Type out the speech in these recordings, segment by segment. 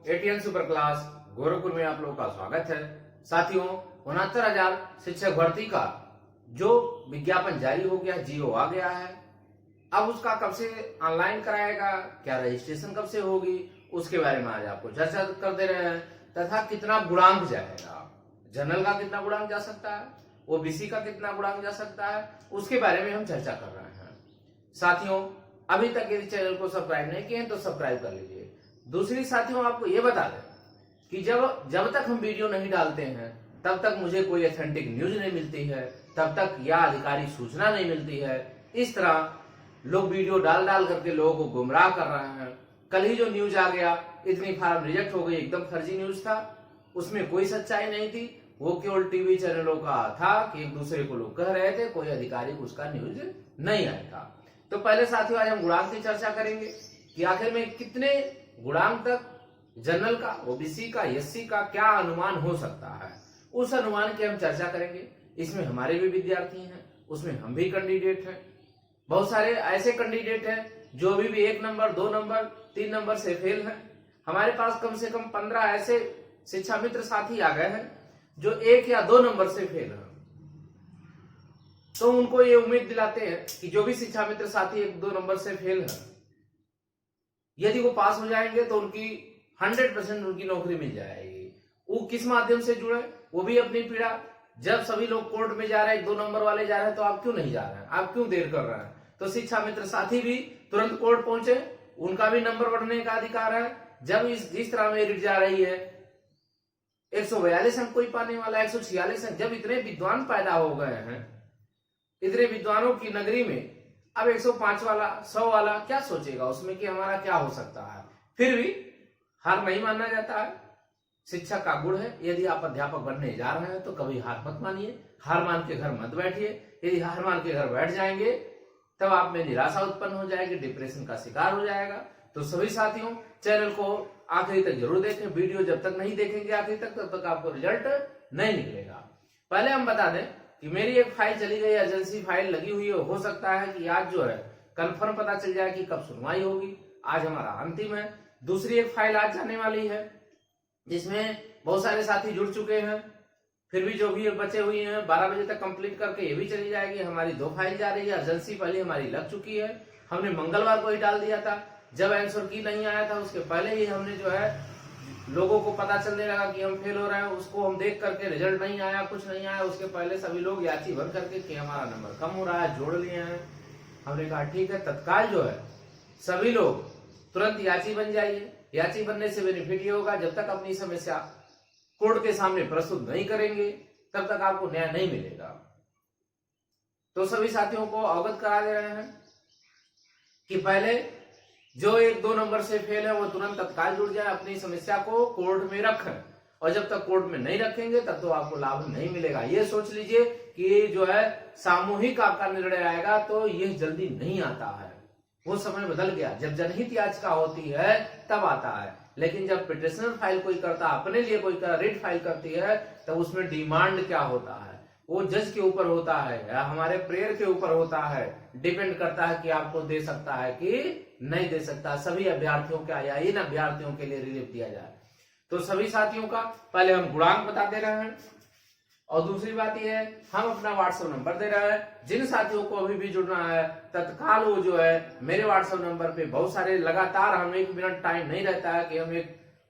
ATN super class Gorakhpur में आप लोगों का स्वागत है। साथियों, 69,000 शिक्षक भर्ती का जो विज्ञापन जारी हो गया, जीओ आ गया है। अब उसका कब से ऑनलाइन कराएगा, क्या रजिस्ट्रेशन कब से होगी, उसके बारे में आज आपको चर्चा कर दे रहे हैं। तथा कितना गुणांक जाएगा, जनरल का कितना गुणांक जा सकता है, ओबीसी का कितना गुणांक जा सकता है, उसके बारे में हम चर्चा कर रहे हैं। साथियों, अभी तक यदि चैनल को सब्सक्राइब नहीं किए तो सब्सक्राइब कर लीजिए। दूसरी साथियों, आपको ये बता दें कि जब तक हम वीडियो नहीं डालते हैं तब तक मुझे कोई ऑथेंटिक न्यूज नहीं मिलती है, तब तक या अधिकारी सूचना नहीं मिलती है। इस तरह लोग वीडियो डाल करके लोगों को गुमराह कर रहे हैं। कल ही जो न्यूज आ गया, इतनी फार्म रिजेक्ट हो गई, एकदम फर्जी न्यूज था, उसमें कोई सच्चाई नहीं थी। वो केवल टीवी चैनलों का था कि एक दूसरे को लोग कह रहे थे, कोई अधिकारिक उसका न्यूज नहीं आया था। तो पहले साथियों, आज हम गुणांक की चर्चा करेंगे कि आखिर में कितने गुणांक तक जनरल का, ओबीसी का, एससी का क्या अनुमान हो सकता है, उस अनुमान की हम चर्चा करेंगे। इसमें हमारे भी विद्यार्थी हैं, उसमें हम भी कैंडिडेट हैं। बहुत सारे ऐसे कैंडिडेट हैं जो अभी भी 1 नंबर, 2 नंबर, 3 नंबर से फेल हैं। हमारे पास कम से कम 15 ऐसे शिक्षा मित्र साथी आ गए हैं जो 1 या 2 नंबर से फेल हैं। तो उनको ये उम्मीद दिलाते हैं कि जो भी शिक्षा मित्र साथी 1-2 नंबर से फेल है, यदि वो पास हो जाएंगे तो उनकी 100% उनकी नौकरी मिल जाएगी। वो किस माध्यम से जुड़े, वो भी अपनी पीड़ा। जब सभी लोग कोर्ट में जा रहे हैं, 1-2 नंबर वाले जा रहे हैं, तो आप क्यों नहीं जा रहे हैं, आप क्यों देर कर रहे हैं? तो शिक्षा मित्र साथी भी तुरंत कोर्ट पहुंचे, उनका भी नंबर बढ़ने का अधिकार है। जब जिस तरह मेरिट जा रही है, 142 अंक कोई पाने वाला, 146 अंक, जब इतने विद्वान पैदा हो गए हैं, इतने विद्वानों की नगरी में, अब 105 वाला, 100 वाला क्या सोचेगा उसमें कि हमारा क्या हो सकता है? फिर भी हार नहीं मानना जाता है। शिक्षक का गुण है, यदि आप अध्यापक बनने जा रहे हैं तो कभी हार मत मानिए, हार मान के घर मत बैठिए। यदि हार मान के घर बैठ जाएंगे तब आप में निराशा उत्पन्न हो जाएगी, डिप्रेशन का शिकार हो जाएगा। तो सभी साथियों, चैनल को आखिरी तक जरूर देखें। वीडियो जब तक नहीं देखेंगे आखिरी तक, तब तक आपको रिजल्ट नहीं निकलेगा। पहले हम बता दें कि मेरी एक फाइल चली गई, एजेंसी फाइल लगी हुई है। हो सकता है कि आज जो है कंफर्म पता चल जाए कि कब सुनवाई होगी। आज हमारा अंतिम है। दूसरी एक फाइल आज जाने वाली है, जिसमें बहुत सारे साथी जुड़ चुके हैं। फिर भी जो भी बचे हुए हैं 12 बजे तक कंप्लीट करके ये भी चली जाएगी। हमारी 2 फाइल जा रही है। एजेंसी पहले हमारी लग चुकी है, हमने मंगलवार को ही डाल दिया था। जब आंसर की नहीं आया था, उसके पहले ही हमने जो है लोगों को पता चलने लगा कि हम फेल हो रहे हैं। उसको हम देख करके, रिजल्ट नहीं आया, कुछ नहीं आया, उसके पहले सभी लोग याची भर करके कि हमारा नंबर कम हो रहा है, जोड़ लिए हैं। हमने कहा ठीक है, तत्काल जो है सभी लोग तुरंत याची बन जाइए। याची बनने से बेनिफिट ये होगा, जब तक अपनी समस्या कोर्ट के सामने प्रस्तुत नहीं करेंगे तब तक आपको न्याय नहीं मिलेगा। तो सभी साथियों को अवगत करा दे रहे हैं कि पहले जो 1-2 नंबर से फेल है वो तुरंत तत्काल जुड़ जाए, अपनी समस्या को कोर्ट में रखें। और जब तक कोर्ट में नहीं रखेंगे तब तो आपको लाभ नहीं मिलेगा। ये सोच लीजिए कि जो है सामूहिक आपका निर्णय आएगा तो यह जल्दी नहीं आता है। वो समय बदल गया, जब जनहित याचिका होती है तब आता है। लेकिन जब पिटिशनर फाइल कोई करता है, अपने लिए कोई रिट फाइल करती है, तब उसमें डिमांड क्या होता है वो जज के ऊपर होता है या हमारे प्रेयर के ऊपर होता है। डिपेंड करता है कि आपको दे सकता है कि नहीं दे सकता। सभी अभ्यर्थियों का या इन अभ्यर्थियों के लिए रिलीफ दिया जाए। तो सभी साथियों का पहले हम गुणांक बता दे रहे हैं। और दूसरी बात यह है, हम अपना व्हाट्सएप नंबर दे रहे हैं। जिन साथियों को अभी भी जुड़ना है तत्काल वो जो है मेरे व्हाट्सएप नंबर पे, बहुत सारे लगातार हम 1 मिनट टाइम नहीं रहता है कि हम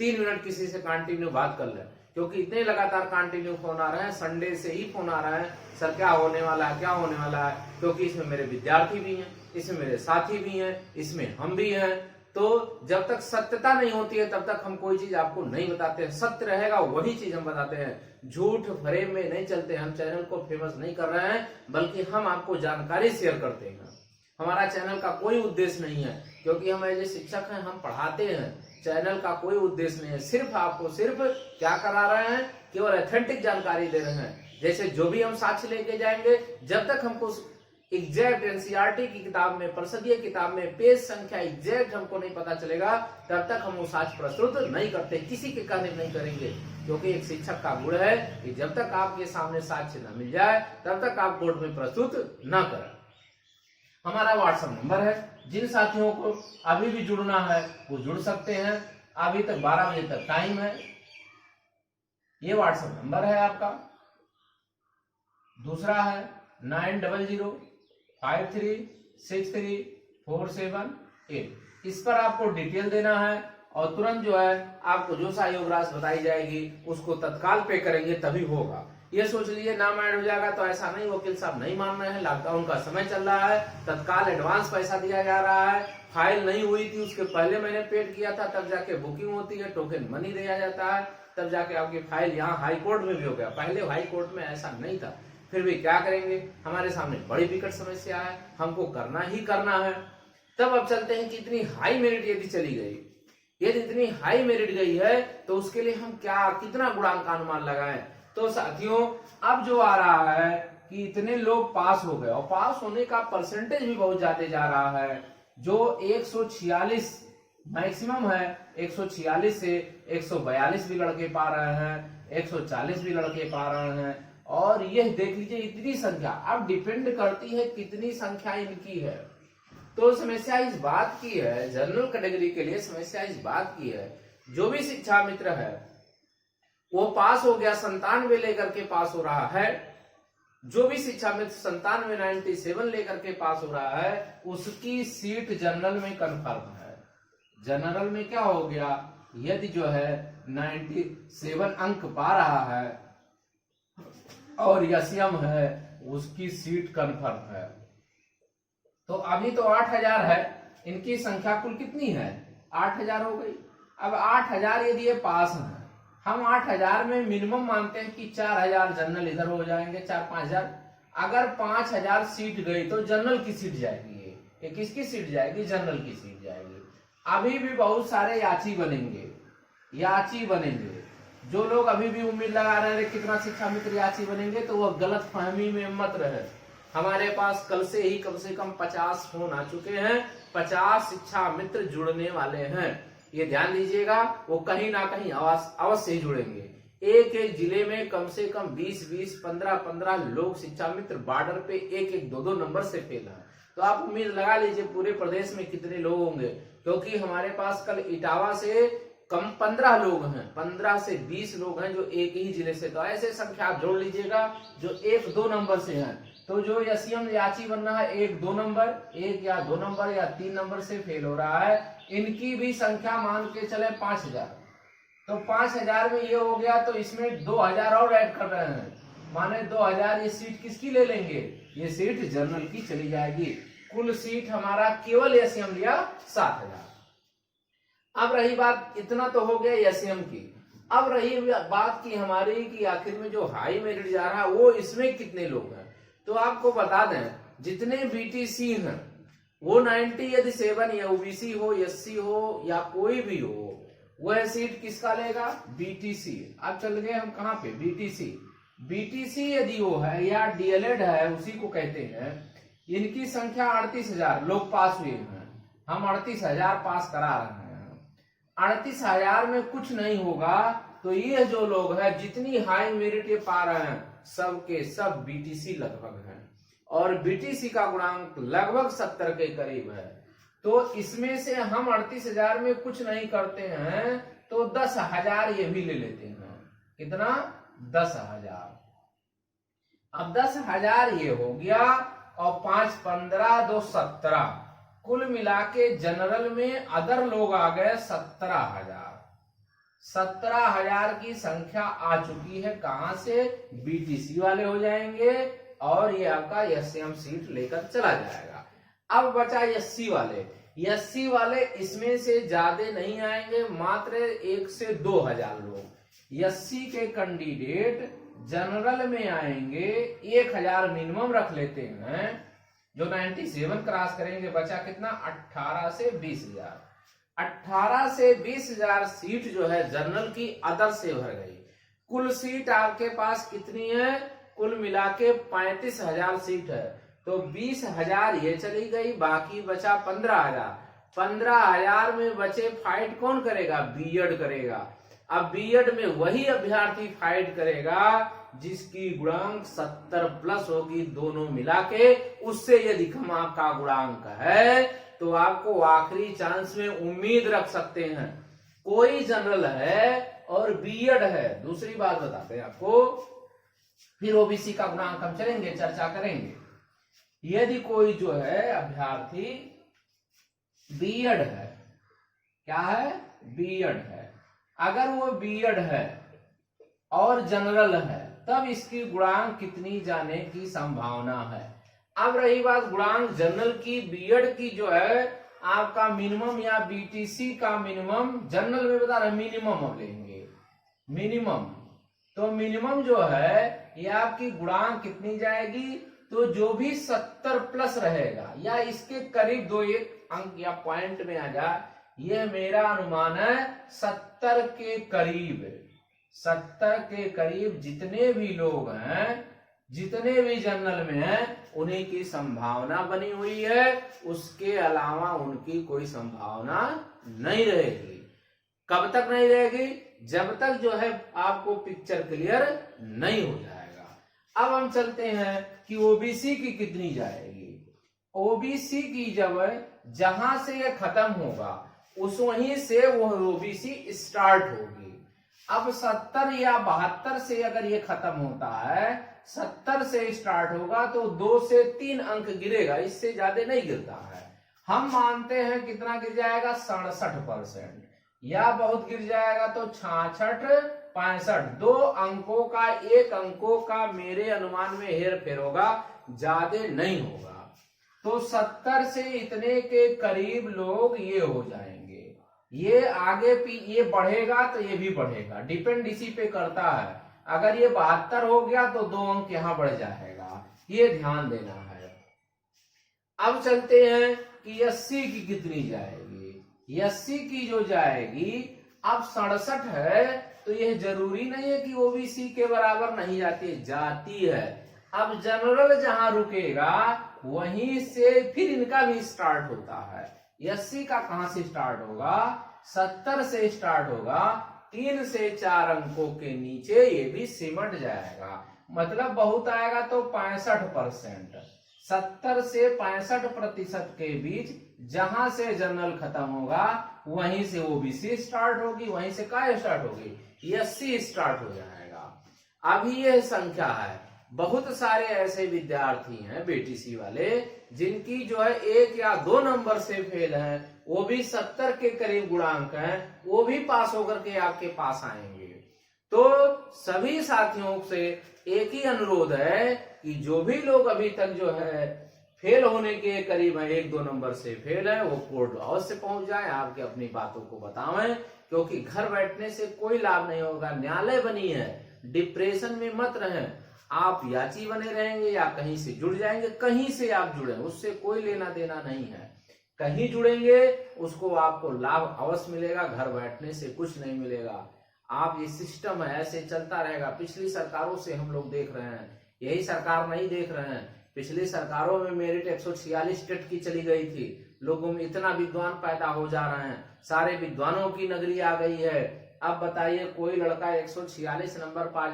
3 मिनट किसी से कंटिन्यू बात कर लें, क्योंकि इतने लगातार कंटिन्यू फोन आ रहे हैं। संडे से ही फोन आ रहे हैं, सर क्या होने वाला है, क्या होने वाला है। क्योंकि इसमें मेरे विद्यार्थी भी हैं, इसमें मेरे साथी भी हैं, इसमें हम भी हैं। तो जब तक सत्यता नहीं होती है तब तक हम कोई चीज आपको नहीं बताते हैं। सत्य रहेगा वही चीज हम बताते हैं। झूठ फ्रेम में नहीं चलते। हम चैनल को फेमस नहीं कर रहे हैं, बल्कि हम आपको जानकारी शेयर करते हैं। हमारा चैनल का कोई उद्देश्य नहीं है, क्योंकि हम एज ए शिक्षक हैं, हम पढ़ाते हैं। चैनल का कोई उद्देश्य नहीं है, सिर्फ आपको सिर्फ क्या करा रहे हैं, केवल ऑथेंटिक जानकारी दे रहे हैं। जैसे जो भी हम साक्ष्य लेके जाएंगे, जब तक हमको एग्जैक्ट एनसीईआरटी की किताब में, परिषदीय किताब में पेज संख्या एग्जैक्ट हमको नहीं पता चलेगा, तब तक हम वो साक्ष्य प्रस्तुत नहीं करते, किसी के कहने नहीं करेंगे। क्योंकि एक शिक्षक का गुण है कि जब तक आपके सामने साक्ष्य न मिल जाए तब तक आप कोर्ट में प्रस्तुत न करें। हमारा व्हाट्सएप नंबर है, जिन साथियों को अभी भी जुड़ना है वो जुड़ सकते हैं। अभी तक 12 बजे तक टाइम है। ये व्हाट्सएप नंबर है आपका। दूसरा है 9005363478। इस पर आपको डिटेल देना है और तुरंत जो है आपको जो सहयोग राशि बताई जाएगी उसको तत्काल पे करेंगे तभी होगा। ये सोच लीजिए नाम ऐड हो जाएगा तो ऐसा नहीं, वकील साहब नहीं मान रहे हैं, लॉकडाउन का समय चल रहा है, तत्काल एडवांस पैसा दिया जा रहा है, फाइल नहीं हुई थी उसके पहले मैंने पेड किया था, तब जाके बुकिंग होती है, टोकन मनी दिया जाता है, तब जाके आपकी फाइल यहाँ हाई कोर्ट में भी हो गया। पहले हाई कोर्ट में ऐसा नहीं था। फिर भी क्या करेंगे, हमारे सामने बड़ी विकट समस्या है, हमको करना ही करना है। तब अब चलते हैं कि इतनी हाई मेरिट यदि चली गई, यदि इतनी हाई मेरिट गई है तो उसके लिए हम क्या कितना गुणांक का अनुमान लगाएं। तो साथियों अब जो आ रहा है कि इतने लोग पास हो गए और पास होने का परसेंटेज भी बहुत ज्यादा जा रहा है, जो 146 मैक्सिमम है, 146 से 142 भी लड़के पा रहे हैं, 140 भी लड़के पा रहे हैं। और यह देख लीजिए इतनी संख्या, अब डिपेंड करती है कितनी संख्या इनकी है। तो समस्या इस बात की है, जनरल कैटेगरी के लिए समस्या इस बात की है, जो भी शिक्षा मित्र है वो पास हो गया, 97 लेकर के पास हो रहा है, जो भी शिक्षा मित्र 97 लेकर के पास हो रहा है उसकी सीट जनरल में कंफर्म है। जनरल में क्या हो गया, यदि जो है 97 अंक पा रहा है और यसियम है उसकी सीट कंफर्म है। तो अभी तो 8000 है, इनकी संख्या कुल कितनी है, 8000 हो गई। अब 8000 यदि ये पास है, हम 8000 में मिनिमम मानते हैं कि 4000 जनरल इधर हो जाएंगे, 4-5000। अगर 5000 सीट गई तो जनरल की सीट जाएगी, ये किसकी सीट जाएगी, जनरल की सीट जाएगी। अभी भी बहुत सारे याची बनेंगे। जो लोग अभी भी उम्मीद लगा रहे हैं कितना शिक्षा मित्र याची बनेंगे, तो वह गलत फहमी में मत रहे। हमारे पास कल से ही कम से कम 50 फोन आ चुके हैं, 50 शिक्षा मित्र जुड़ने वाले हैं। ये ध्यान दीजिएगा, वो कहीं ना कहीं अवश्य ही जुड़ेंगे। एक एक जिले में कम से कम 20-20, 15-15 लोग शिक्षा मित्र बॉर्डर पे 1-1, 2-2 नंबर से फेल हैं। तो आप उम्मीद लगा लीजिए पूरे प्रदेश में कितने लोग होंगे, क्योंकि हमारे पास कल इटावा से कम 15 लोग हैं, 15 से 20 लोग हैं जो एक ही जिले से। तो ऐसे संख्या आप जोड़ लीजिएगा जो 1-2 नंबर से हैं। तो जो यसियम याची बन रहा है 1-2 नंबर, 1 या 2 नंबर या 3 नंबर से फेल हो रहा है, इनकी भी संख्या मान के चले 5000। तो 5000 में ये हो गया, तो इसमें 2000 और ऐड कर रहे हैं, माने 2000 ये सीट किसकी ले लेंगे, ये सीट जनरल की चली जाएगी। कुल सीट हमारा केवल यसियम लिया 7000। अब रही बात, इतना तो हो गया यसियम की। अब रही बात की हमारी कि आखिर में जो हाई मेरिट जा रहा है वो इसमें कितने लोग हैं। तो आपको बता दें जितने बीटीसी हैं वो 97 या ओबीसी हो, एससी हो या कोई भी हो, वह सीट किसका लेगा, बीटीसी। अब चल गए हम कहां पे, बीटीसी यदि वो है या डीएलएड है उसी को कहते हैं। इनकी संख्या 38000 लोग पास हुए हैं, हम 38000 पास करा रहे हैं। 38000 में कुछ नहीं होगा तो ये जो लोग हैं जितनी हाई मेरिट ये पा रहे हैं सब के सब बीटीसी लगभग हैं, और बीटीसी का गुणांक लगभग 70 के करीब है। तो इसमें से हम 38000 में कुछ नहीं करते हैं तो 10000 ये भी ले लेते हैं। कितना, 10000। अब 10000 ये हो गया और 5-15 2 17, कुल मिला के जनरल में अदर लोग आ गए 17000। 17000 की संख्या आ चुकी है, कहां से, बीटीसी वाले हो जाएंगे और ये आपका एससीएम सीट लेकर चला जाएगा। अब बचा एससी वाले, इसमें से ज्यादा नहीं आएंगे, मात्र 1 से 2000 लोग एससी के कैंडिडेट जनरल में आएंगे। 1000 मिनिमम रख लेते हैं, जो 97 क्रॉस करेंगे, बचा कितना, 18 से 20000। 18 से 20000 सीट जो है जनरल की अदर से भर गई। कुल सीट आपके पास कितनी है, कुल मिला के 35000 सीट है। तो 20000 ये चली गई, बाकी बचा 15000। 15000 में बचे फाइट कौन करेगा, बीएड करेगा। अब बीएड में वही अभ्यर्थी फाइट करेगा जिसकी गुणांक 70+ होगी, दोनों मिला के। उससे यदि कम आपका गुणांक है तो आपको आखिरी चांस में उम्मीद रख सकते हैं। कोई जनरल है और बीएड है, दूसरी बात बताते हैं आपको, फिर ओबीसी का गुणांक हम चलेंगे, चर्चा करेंगे। यदि कोई जो है अभ्यर्थी बीएड है, क्या है, बीएड है, अगर वो बीएड है और जनरल है तब इसकी गुणांक कितनी जाने की संभावना है। अब रही बात गुणांक जनरल की, बीएड की जो है आपका मिनिमम या बीटीसी का मिनिमम, जनरल में बता रहे मिनिमम अब लेंगे, मिनिमम, तो मिनिमम जो है ये आपकी गुणांक कितनी जाएगी, तो जो भी 70 प्लस रहेगा या इसके करीब 2-1 अंक या पॉइंट में आ जाए, ये मेरा अनुमान है 70 के करीब, 70 के करीब जितने भी लोग हैं, जितने भी जनरल में हैं, उन्हीं की संभावना बनी हुई है, उसके अलावा उनकी कोई संभावना नहीं रहेगी। कब तक नहीं रहेगी, जब तक जो है आपको पिक्चर क्लियर नहीं हो जाएगा। अब हम चलते हैं कि ओबीसी की कितनी जाएगी। ओबीसी की जब जहां से ये खत्म होगा उस वहीं से वो ओबीसी स्टार्ट होगी। अब 70 या 72 से अगर ये खत्म होता है, 70 से स्टार्ट होगा तो 2 से 3 अंक गिरेगा, इससे ज्यादा नहीं गिरता है। हम मानते हैं कितना गिर जाएगा, 67%, या बहुत गिर जाएगा तो 66-65, 2 अंकों का, 1 अंकों का मेरे अनुमान में हेर फेर होगा, ज्यादा नहीं होगा। तो 70 से इतने के करीब लोग ये हो जाएंगे। ये आगे ये बढ़ेगा तो ये भी बढ़ेगा, डिपेंड इसी पे करता है। अगर ये 72 हो गया तो 2 अंक यहां बढ़ जाएगा, ये ध्यान देना है। अब चलते हैं कि 80 की कितनी जाएगी। 80 की जो जाएगी, अब 67 है तो यह जरूरी नहीं है कि ओबीसी के बराबर नहीं जाती, जाती है। अब जनरल जहां रुकेगा वहीं से फिर इनका भी स्टार्ट होता है। 80 का कहां से स्टार्ट होगा, 70 से स्टार्ट होगा, 3 से 4 अंकों के नीचे ये भी सिमट जाएगा, मतलब बहुत आएगा तो 65%। 70 से 65% के बीच जहां से जनरल खत्म होगा वहीं से ओबीसी स्टार्ट होगी, वहीं से क्या स्टार्ट होगी, 80 स्टार्ट हो जाएगा। अभी यह संख्या है, बहुत सारे ऐसे विद्यार्थी हैं बीटीसी वाले जिनकी जो है 1 या 2 नंबर से फेल हैं, वो भी 70 के करीब गुणांक हैं, वो भी पास होकर के आपके पास आएंगे। तो सभी साथियों से एक ही अनुरोध है कि जो भी लोग अभी तक जो है फेल होने के करीब है, 1-2 नंबर से फेल है, वो कोर्ट अवश्य पहुंच जाए, आपके अपनी बातों को बतावें, क्योंकि घर बैठने से कोई लाभ नहीं होगा। न्यायालय बनी है, डिप्रेशन में मत रहें, आप याची बने रहेंगे या कहीं से जुड़ जाएंगे, कहीं से आप जुड़े, उससे कोई लेना देना नहीं है। कहीं जुड़ेंगे उसको आपको लाभ अवश्य मिलेगा, घर बैठने से कुछ नहीं मिलेगा। आप ये सिस्टम है, ऐसे चलता रहेगा। पिछली सरकारों से हम लोग देख रहे हैं, यही सरकार नहीं देख रहे हैं। पिछली सरकारों में मेरिट 146 टेट की चली गई थी, लोगों में इतना विद्वान पैदा हो जा रहे हैं, सारे विद्वानों की नगरी आ गई है। अब बताइए कोई लड़का 146 नंबर पा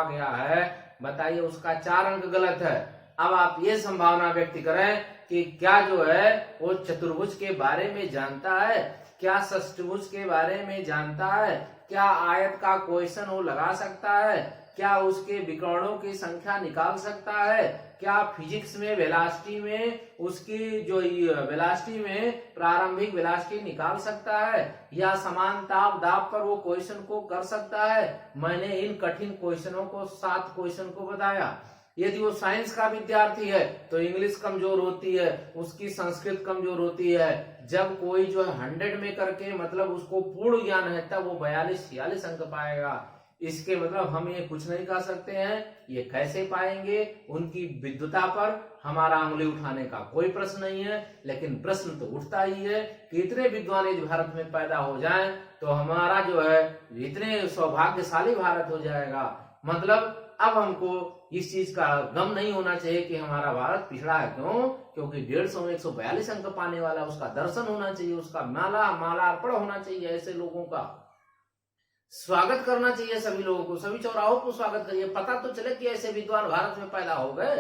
गया है, बताइए उसका 4 अंक गलत है। अब आप ये संभावना व्यक्त करें कि क्या जो है वो चतुर्भुज के बारे में जानता है, क्या षष्ठभुज के बारे में जानता है, क्या आयत का क्वेश्चन वो लगा सकता है, क्या उसके विकर्णों की संख्या निकाल सकता है, क्या फिजिक्स में वेलोसिटी में उसकी जो वेलोसिटी में प्रारंभिक वेलोसिटी निकाल सकता है, या समान ताप दाब पर वो क्वेश्चन को कर सकता है। मैंने इन कठिन क्वेश्चनों को 7 क्वेश्चन को बताया। यदि वो साइंस का विद्यार्थी है तो इंग्लिश कमजोर होती है, उसकी संस्कृत कमजोर होती है। जब कोई जो है 100 में करके मतलब उसको पूर्ण ज्ञान है तब वो 42-46 अंक पाएगा। इसके मतलब हम ये कुछ नहीं कह सकते हैं, ये कैसे पाएंगे, उनकी विद्वता पर हमारा उंगली उठाने का कोई प्रश्न नहीं है। लेकिन प्रश्न तो उठता ही है कि इतने विद्वान यदि भारत में पैदा हो जाएं तो हमारा जो है इतने सौभाग्यशाली भारत हो जाएगा। मतलब अब हमको इस चीज का गम नहीं होना चाहिए कि हमारा भारत पिछड़ा है। क्यों? क्योंकि 150 में 142 अंक पाने वाला, उसका दर्शन होना चाहिए, उसका मालार्पण होना चाहिए। ऐसे लोगों का स्वागत करना चाहिए, सभी लोगों को, सभी चौराहों को स्वागत करिए। पता तो चले कि ऐसे विद्वान भारत में पैदा हो गए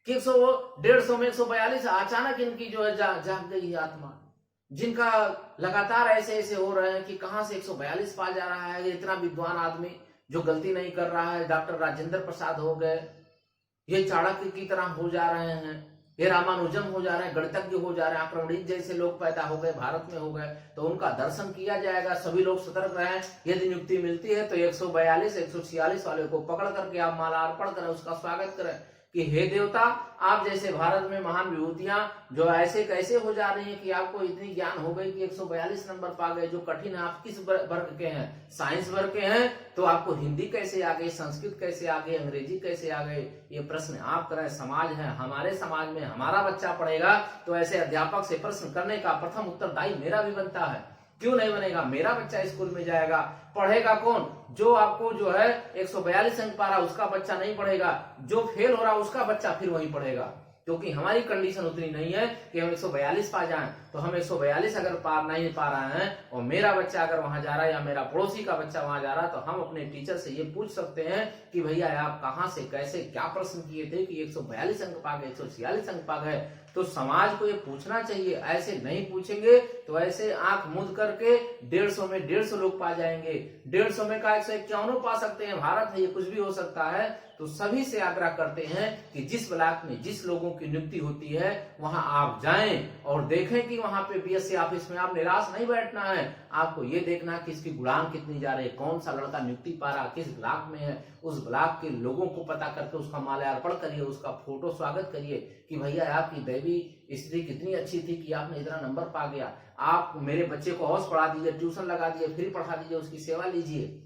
कि 150 में 142 अचानक इनकी जो है जाग गई आत्मा। जिनका लगातार ऐसे ऐसे हो रहे हैं कि कहां से 142 पा जा रहा है। इतना विद्वान आदमी जो गलती नहीं कर रहा है, डॉक्टर राजेंद्र प्रसाद हो गए, ये चाणक्य की तरह हो जा रहे हैं, ये रामानुजम हो जा रहे हैं, गणितज्ञ हो जा रहे हैं, आक्रमणिक जैसे लोग पैदा हो गए, भारत में हो गए, तो उनका दर्शन किया जाएगा। सभी लोग सतर्क रहें। यदि नियुक्ति मिलती है तो 142 146 वाले को पकड़ करके आप माला अर्पण करें, उसका स्वागत करें कि हे देवता, आप जैसे भारत में महान विभूतियां जो ऐसे कैसे हो जा रही हैं कि आपको इतनी ज्ञान हो गई कि 142 नंबर पा गए। जो कठिन है, आप किस वर्ग के हैं? साइंस वर्ग के हैं, तो आपको हिंदी कैसे आ गई, संस्कृत कैसे आ गई, अंग्रेजी कैसे आ गई? ये प्रश्न आप करें। समाज है, हमारे समाज में हमारा बच्चा पढ़ेगा तो ऐसे अध्यापक से प्रश्न करने का प्रथम उत्तरदायी मेरा भी बनता है। क्यों नहीं बनेगा? मेरा बच्चा स्कूल में जाएगा, पढ़ेगा कौन? जो आपको जो है 142 अंक पा रहा उसका बच्चा नहीं पढ़ेगा, जो फेल हो रहा उसका बच्चा फिर वहीं पढ़ेगा। क्योंकि हमारी कंडीशन उतनी नहीं है कि हम 142 पा जाएं। तो हम 142 अगर पार नहीं पा रहे हैं और मेरा बच्चा अगर वहां जा रहा है या मेरा पड़ोसी का बच्चा वहां जा रहा है, तो हम अपने टीचर से ये पूछ सकते हैं कि भैया आप कहां से कैसे क्या प्रश्न किए थे कि 142 अंक पा गए, 146 अंक पा गए। तो समाज को ये पूछना चाहिए। ऐसे नहीं पूछेंगे तो ऐसे आंख मूंद करके 150 में 150 लोग पा जाएंगे, 150 में का 151 पा सकते हैं। भारत है, ये कुछ भी हो सकता है। तो सभी से आग्रह करते हैं कि जिस ब्लॉक में जिस लोगों की नियुक्ति होती है वहां आप जाएं और देखें कि वहां पे बीएससी ऑफिस में आप निराश नहीं बैठना है। आपको ये देखना कि इसकी गुणांक कितनी जा रही है, कौन सा लड़का नियुक्ति पा रहा, किस ब्लॉक में है, उस ब्लॉक के लोगों को पता करके उसका माल्यार्पण करिए, उसका फोटो स्वागत करिए कि भैया आपकी दैवी स्त्री कितनी अच्छी थी कि आपने इतना नंबर पा गया। आप मेरे बच्चे को और पढ़ा दीजिए, ट्यूशन लगा दीजिए, फिर पढ़ा दीजिए, उसकी सेवा लीजिए।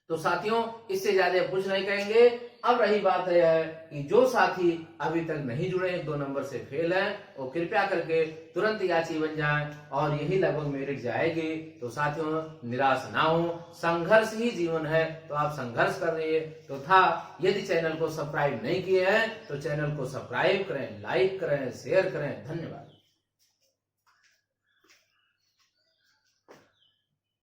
तो साथियों, इससे ज्यादा कुछ नहीं कहेंगे। अब रही बात यह है कि जो साथी अभी तक नहीं जुड़े, 2 नंबर से फेल हैं, वो कृपया करके तुरंत याची बन जाएं और यही लगभग मेरिट जाएगी। तो साथियों, निराश ना हो, संघर्ष ही जीवन है, तो आप संघर्ष कर रही है। तो यदि चैनल को सब्सक्राइब नहीं किए हैं तो चैनल को सब्सक्राइब करें, लाइक करें, शेयर करें। धन्यवाद।